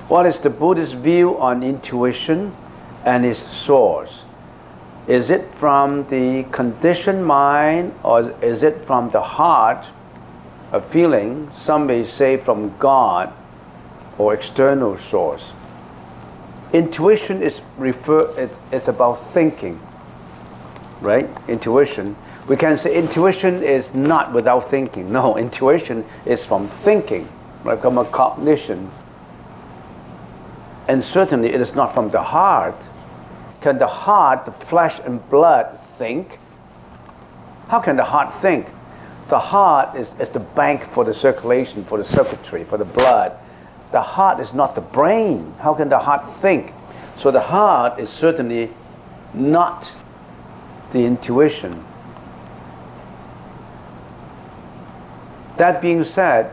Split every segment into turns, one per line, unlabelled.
What is the Buddhist view on intuition and its source? Is it from the conditioned mind, or is it from the heart, a feeling? Some may say from God or external source. Intuition is it's about thinking, right? Intuition. We can say intuition is not without thinking. No, intuition is from thinking, right? From a cognition. And certainly it is not from the heart. Can the heart, the flesh and blood, think? How can the heart think? The heart is the bank for the circulation, for the circuitry, for the blood. The heart is not the brain. How can the heart think? So the heart is certainly not the intuition. That being said,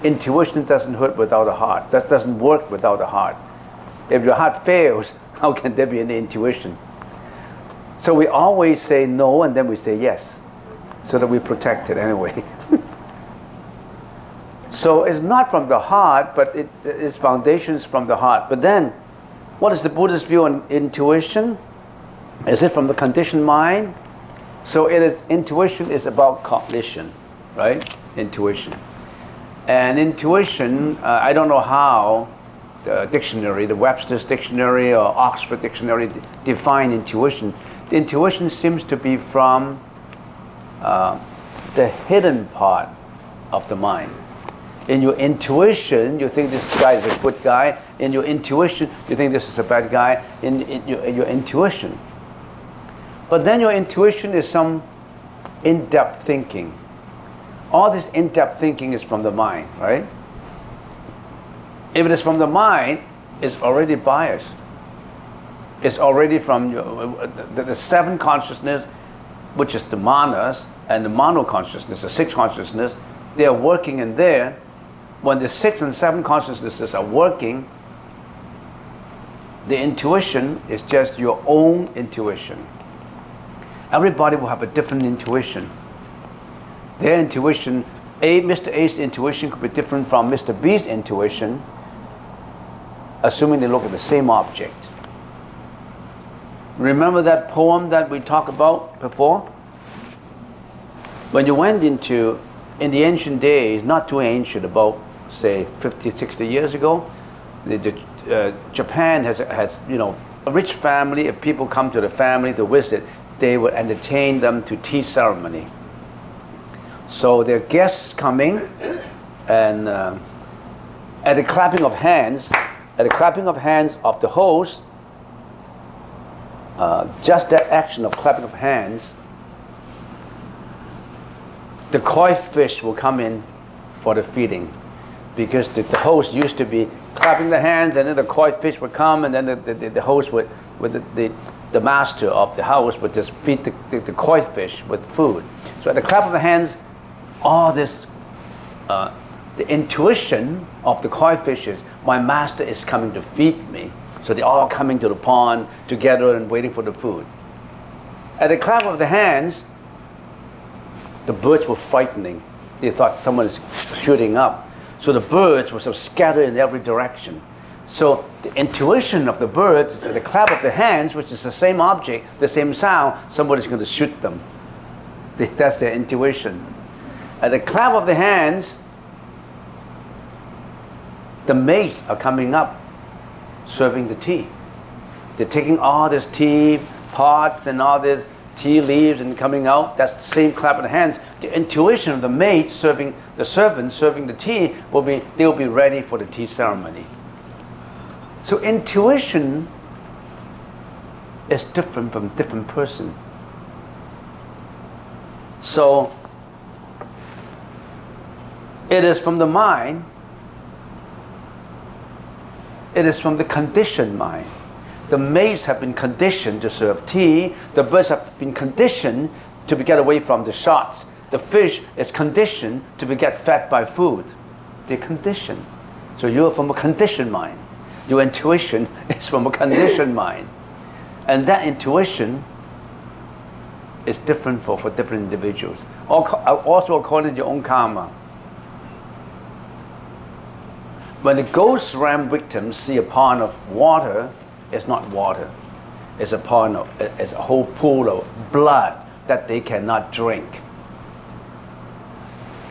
intuition doesn't hurt without a heart. That doesn't work without a heart. If your heart fails, how can there be any intuition? So we always say no and then we say yes, so that we protect it anyway. So it's not from the heart, but its foundations from the heart. But then, what is the Buddhist view on intuition? Is it from the conditioned mind? So intuition is about cognition, right? Intuition. And intuition, I don't know how the dictionary, the Webster's dictionary or Oxford dictionary define intuition. The intuition seems to be from the hidden part of the mind. In your intuition, you think this guy is a good guy. In your intuition, you think this is a bad guy. In your intuition. But then your intuition is some in-depth thinking. All this in-depth thinking is from the mind, right? If it is from the mind, it's already biased. It's already from the seven consciousness, which is the manas, and the mano consciousness, the six consciousness. They are working in there. When the six and seven consciousnesses are working, the intuition is just your own intuition. Everybody will have a different intuition. Their intuition, Mr. A's intuition could be different from Mr. B's intuition, assuming they look at the same object. Remember that poem that we talked about before? When you went in the ancient days, not too ancient, about say 50, 60 years ago, Japan has a rich family. If people come to the family to visit, they would entertain them to tea ceremony. So their guests coming, and at the clapping of hands of the host, just that action of clapping of hands, the koi fish will come in for the feeding, because the host used to be clapping the hands, and then the koi fish would come, and then the host would, with the master of the house, would just feed the koi fish with food. So at the clap of the hands, all this, the intuition of the koi fishes, my master is coming to feed me. So they're all coming to the pond together and waiting for the food. At the clap of the hands, the birds were frightening. They thought someone is shooting up. So the birds were sort of scattered in every direction. So the intuition of the birds is at the clap of the hands, which is the same object, the same sound, somebody's going to shoot them. That's their intuition. At the clap of the hands, the mates are coming up, serving the tea. They're taking all this tea pots and all this tea leaves and coming out. That's the same clap of the hands. The intuition of the maid serving the servants serving the tea they'll be ready for the tea ceremony. So intuition is different from different person. So it is from the mind. It is from the conditioned mind. The maids have been conditioned to serve tea. The birds have been conditioned to get away from the shots. The fish is conditioned to get fed by food. They're conditioned. So you're from a conditioned mind. Your intuition is from a conditioned mind. And that intuition is different for different individuals. Also according to your own karma. When the ghost ram victims see a pond of water, it's not water. It's a pond of, it's a whole pool of blood that they cannot drink.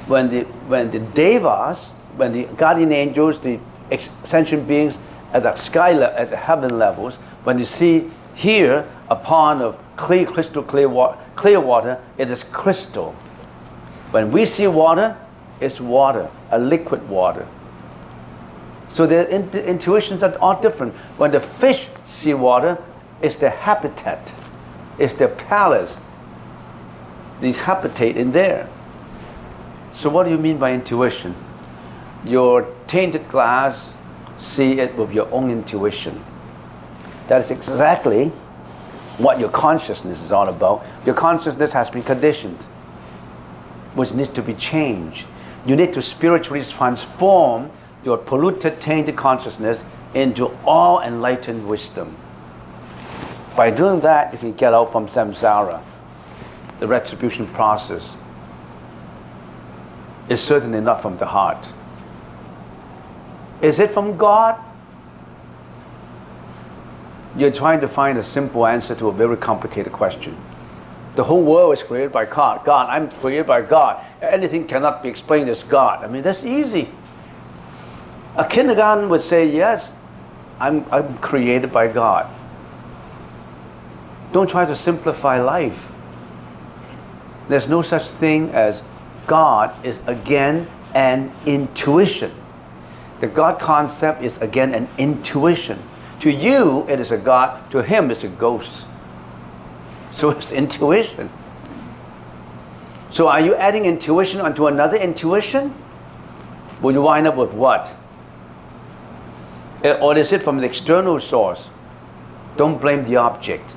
When the devas, when the guardian angels, the ascension beings at the sky, at the heaven levels, when they see here a pond of crystal clear water, it is crystal. When we see water, it's water, a liquid water. So their intuitions are all different. When the fish see water, it's their habitat, it's their palace. They habitate in there. So what do you mean by intuition? Your tainted glass, see it with your own intuition. That is exactly what your consciousness is all about. Your consciousness has been conditioned, which needs to be changed. You need to spiritually transform your polluted, tainted consciousness into all enlightened wisdom. By doing that, you can get out from samsara, the retribution process. It's certainly not from the heart. Is it from God? You're trying to find a simple answer to a very complicated question. The whole world is created by God. God, I'm created by God. Anything cannot be explained as God. I mean, that's easy. A kindergarten would say, yes, I'm created by God. Don't try to simplify life. There's no such thing as God is again an intuition. The God concept is again an intuition. To you, it is a God. To him, it's a ghost. So it's intuition. So are you adding intuition onto another intuition? Will you wind up with what? Or is it from the external source? Don't blame the object.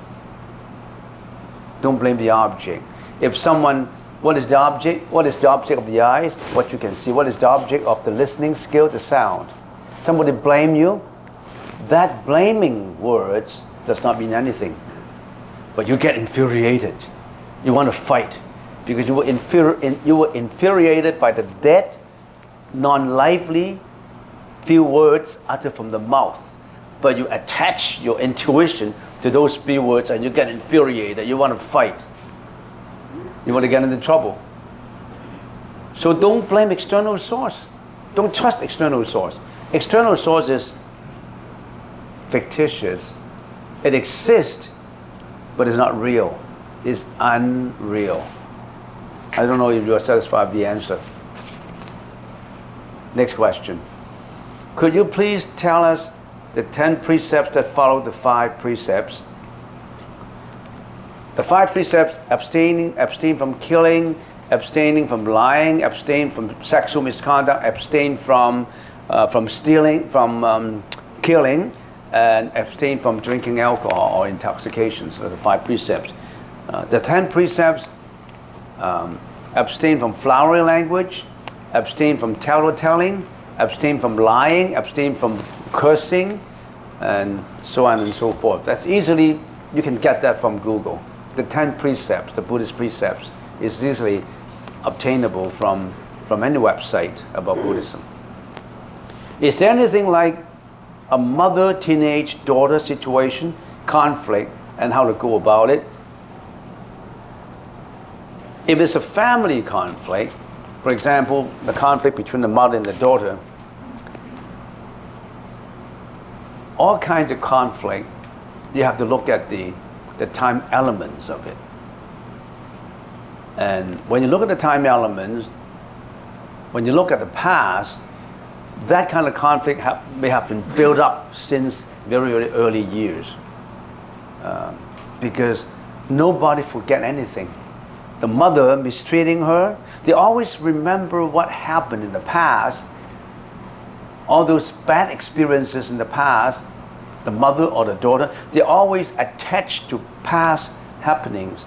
Don't blame the object. If someone, what is the object? What is the object of the eyes? What you can see. What is the object of the listening skill? The sound. Somebody blame you. That blaming words does not mean anything. But you get infuriated. You want to fight. Because you were infuriated by the dead, non-lively, few words uttered from the mouth. But you attach your intuition to those few words and you get infuriated. You want to fight. You want to get into trouble. So don't blame external source. Don't trust external source. External source is fictitious. It exists, but it's not real. It's unreal. I don't know if you are satisfied with the answer. Next question. Could you please tell us the 10 precepts that follow the 5 precepts? The 5 precepts: abstain from killing, abstaining from lying, abstain from sexual misconduct, abstain from stealing, from killing, and abstain from drinking alcohol or intoxications. So the 5 precepts. The 10 precepts: abstain from flowery language, abstain from tattletale, abstain from lying, abstain from cursing, and so on and so forth. That's easily, you can get that from Google. The 10 precepts, the Buddhist precepts, is easily obtainable from any website about Buddhism. Is there anything like a mother-teenage-daughter situation, conflict, and how to go about it? If it's a family conflict, for example, the conflict between the mother and the daughter, all kinds of conflict, you have to look at the time elements of it. And when you look at the time elements, when you look at the past, that kind of conflict may have been built up since very, very early years. Because nobody forget anything. The mother mistreating her, they always remember what happened in the past, all those bad experiences in the past, the mother or the daughter, they're always attached to past happenings.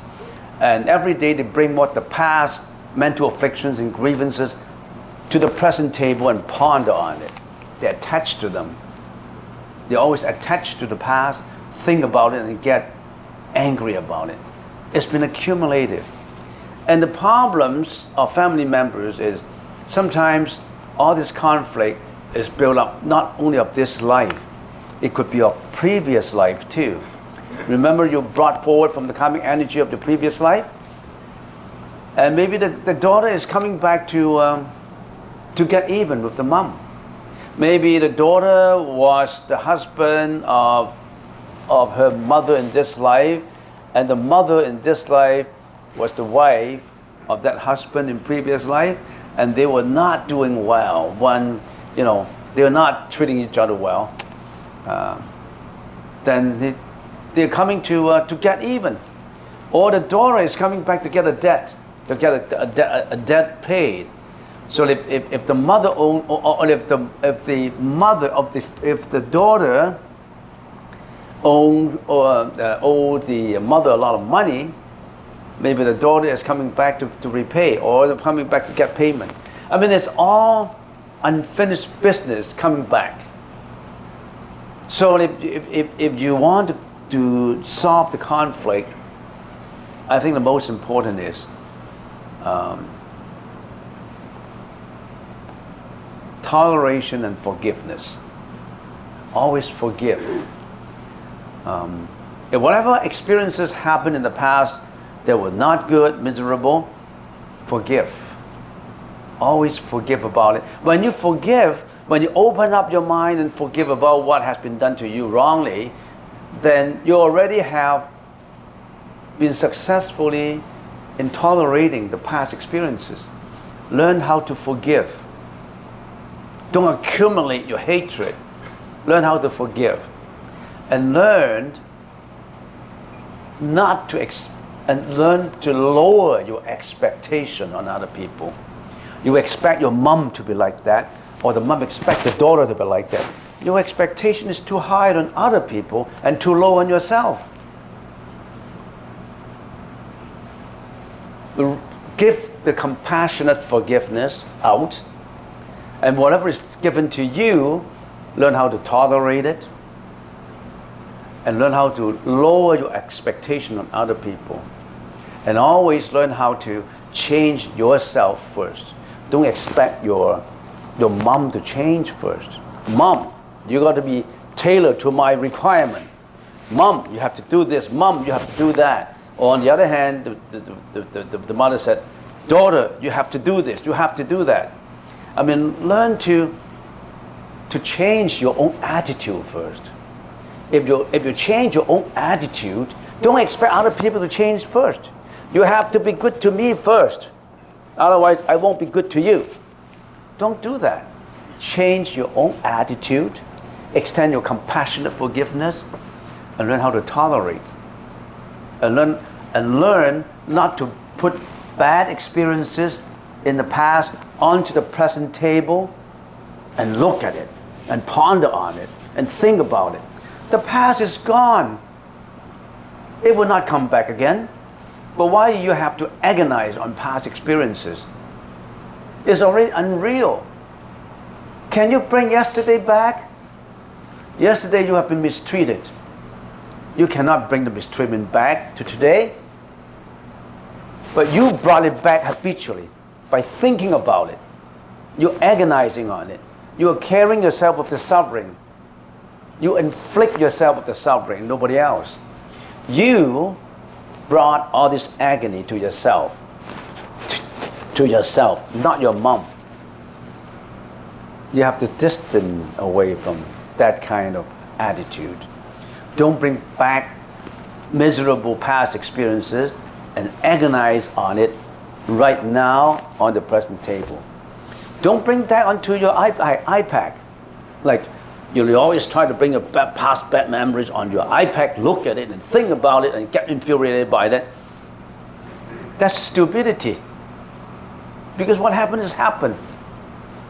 And every day they bring what the past mental afflictions and grievances to the present table and ponder on it. They're attached to them. They're always attached to the past, think about it, and get angry about it. It's been accumulated. And the problems of family members is sometimes all this conflict is built up not only of this life, it could be of previous life too. Remember, you brought forward from the karmic energy of the previous life? And maybe the daughter is coming back to get even with the mom. Maybe the daughter was the husband of her mother in this life, and the mother in this life was the wife of that husband in previous life, and they were not doing well. They were not treating each other well. Then they're coming to get even. Or the daughter is coming back to get a debt, to get a debt paid. So if the mother owned, or if the daughter owed the mother a lot of money, maybe the daughter is coming back to repay, or they're coming back to get payment. I mean, it's all unfinished business coming back. So if you want to solve the conflict, I think the most important is toleration and forgiveness. Always forgive. If whatever experiences happened in the past that were not good, miserable, forgive. Always forgive about it. When you forgive, when you open up your mind and forgive about what has been done to you wrongly, then you already have been successfully in tolerating the past experiences. Learn how to forgive. Don't accumulate your hatred. Learn how to forgive. And learn to lower your expectation on other people. You expect your mom to be like that, or the mom expects the daughter to be like that. Your expectation is too high on other people and too low on yourself. Give the compassionate forgiveness out, and whatever is given to you, learn how to tolerate it, and learn how to lower your expectation on other people. And always learn how to change yourself first. Don't expect your mom to change first. Mom, you got to be tailored to my requirement. Mom, you have to do this. Mom, you have to do that. Or on the other hand, the mother said, daughter, you have to do this. You have to do that. I mean, learn to change your own attitude first. If you change your own attitude, don't expect other people to change first. You have to be good to me first. Otherwise, I won't be good to you. Don't do that. Change your own attitude, extend your compassionate forgiveness, and learn how to tolerate. And learn not to put bad experiences in the past onto the present table and look at it and ponder on it and think about it. The past is gone. It will not come back again. But why do you have to agonize on past experiences? It's already unreal. Can you bring yesterday back? Yesterday you have been mistreated. You cannot bring the mistreatment back to today. But you brought it back habitually by thinking about it. You're agonizing on it. You are carrying yourself with the suffering. You inflict yourself with the suffering, nobody else. You brought all this agony to yourself. To yourself, not your mom. You have to distance away from that kind of attitude. Don't bring back miserable past experiences and agonize on it right now on the present table. Don't bring that onto your iPad. Like, you always try to bring your past bad memories on your iPad, look at it and think about it and get infuriated by that. That's stupidity. Because what happened has happened.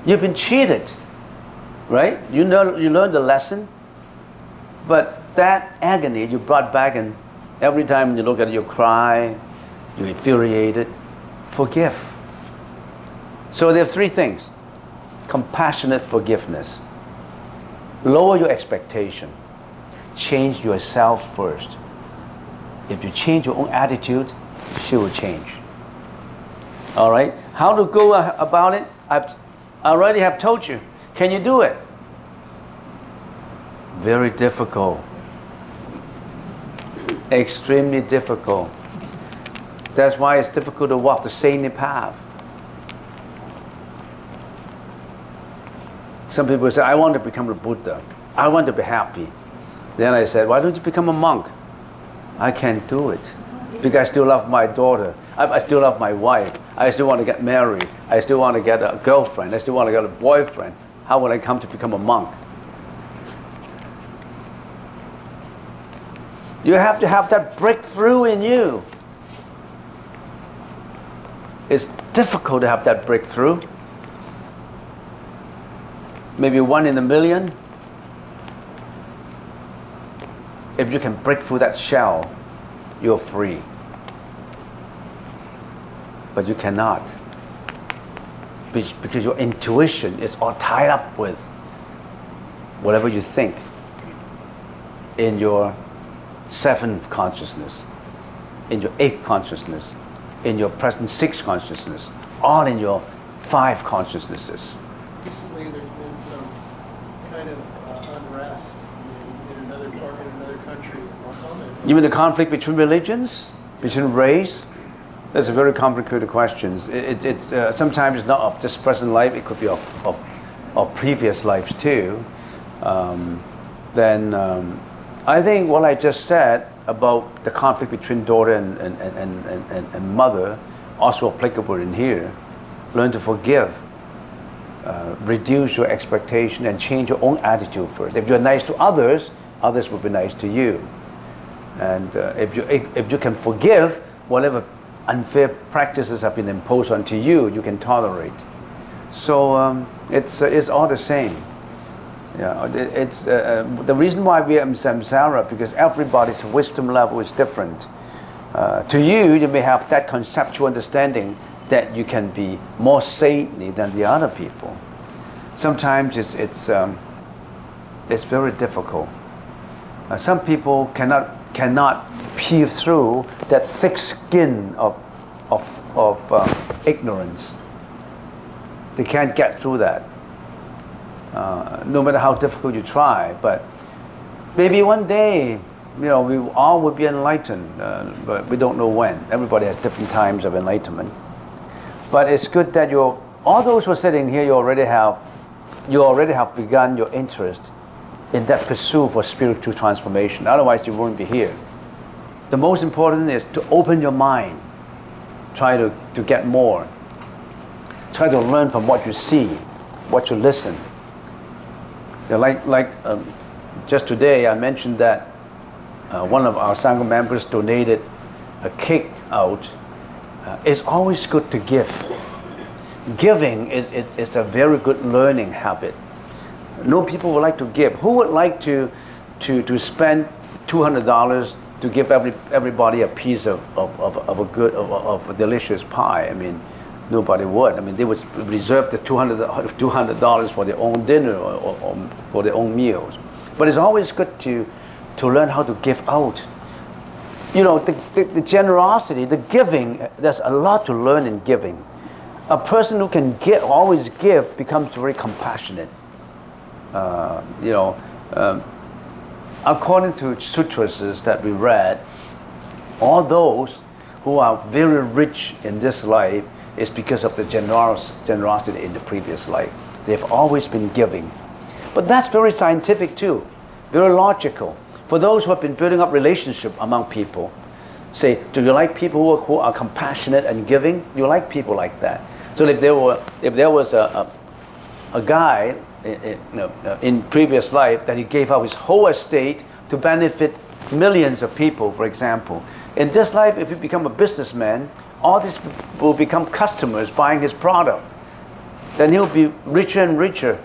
You've been cheated, right? You learn the lesson. But that agony you brought back, and every time you look at it, you cry, you're infuriated. Forgive. So there are three things. Compassionate forgiveness. Lower your expectation. Change yourself first. If you change your own attitude, she will change. All right? How to go about it? I already have told you. Can you do it? Very difficult. Extremely difficult. That's why it's difficult to walk the saintly path. Some people say, I want to become a Buddha. I want to be happy. Then I said, why don't you become a monk? I can't do it. Because I still love my daughter. I still love my wife. I still want to get married. I still want to get a girlfriend. I still want to get a boyfriend. How will I come to become a monk? You have to have that breakthrough in you. It's difficult to have that breakthrough. Maybe 1 in a million. If you can break through that shell, you're free. But you cannot. Because your intuition is all tied up with whatever you think in your 7th consciousness, in your 8th consciousness, in your present 6th consciousness, all in your 5 consciousnesses.
Recently there's been some kind of unrest in another part, in another country.
You mean the conflict between religions? Between race? That's a very complicated question. Sometimes it's not of this present life, it could be of previous lives too. I think what I just said about the conflict between daughter and mother also applicable in here. Learn to forgive, reduce your expectation, and change your own attitude first. If you're nice to others, others will be nice to you. And if you can forgive whatever unfair practices have been imposed onto you, you can tolerate. So it's all the same. Yeah, the reason why we are in samsara, because everybody's wisdom level is different. To you, you may have that conceptual understanding that you can be more saintly than the other people. Sometimes it's very difficult. Some people cannot peer through that thick skin of ignorance. They can't get through that. No matter how difficult you try, but maybe one day, we all will be enlightened, but we don't know when. Everybody has different times of enlightenment. But it's good that all those who are sitting here, you already have begun your interest in that pursuit for spiritual transformation. Otherwise, you won't be here. The most important is to open your mind. Try to get more. Try to learn from what you see, what you listen. Just today, I mentioned that one of our Sangha members donated a cake out. It's always good to give. Giving is a very good learning habit. No people would like to give. Who would like to spend $200 to give everybody a piece of a delicious pie? I mean, nobody would. I mean, they would reserve the $200 for their own dinner or for their own meals. But it's always good to learn how to give out. The generosity, the giving, there's a lot to learn in giving. A person who can always give becomes very compassionate. According to sutras that we read, all those who are very rich in this life is because of the generosity in the previous life. They've always been giving. But that's very scientific too, very logical. For those who have been building up relationship among people, say, do you like people who are compassionate and giving? You like people like that. So if there was a guy in previous life that he gave up his whole estate to benefit millions of people, for example. In this life, if you become a businessman, all these will become customers buying his product. Then he'll be richer and richer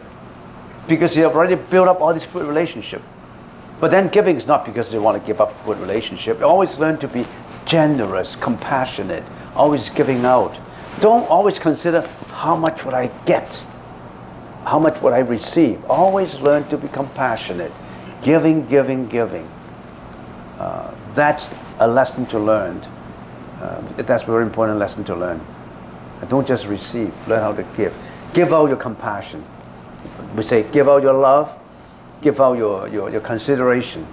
because he have already built up all this good relationship. But then giving is not because they want to give up a good relationship. Always learn to be generous, compassionate, always giving out. Don't always consider how much would I get, how much would I receive. Always learn to be compassionate, giving, giving, giving. That's a lesson to learn. That's a very important lesson to learn. Don't just receive, learn how to give. Give out your compassion. We say give out your love, give out your consideration.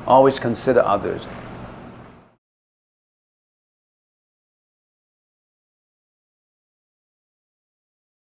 Always consider others.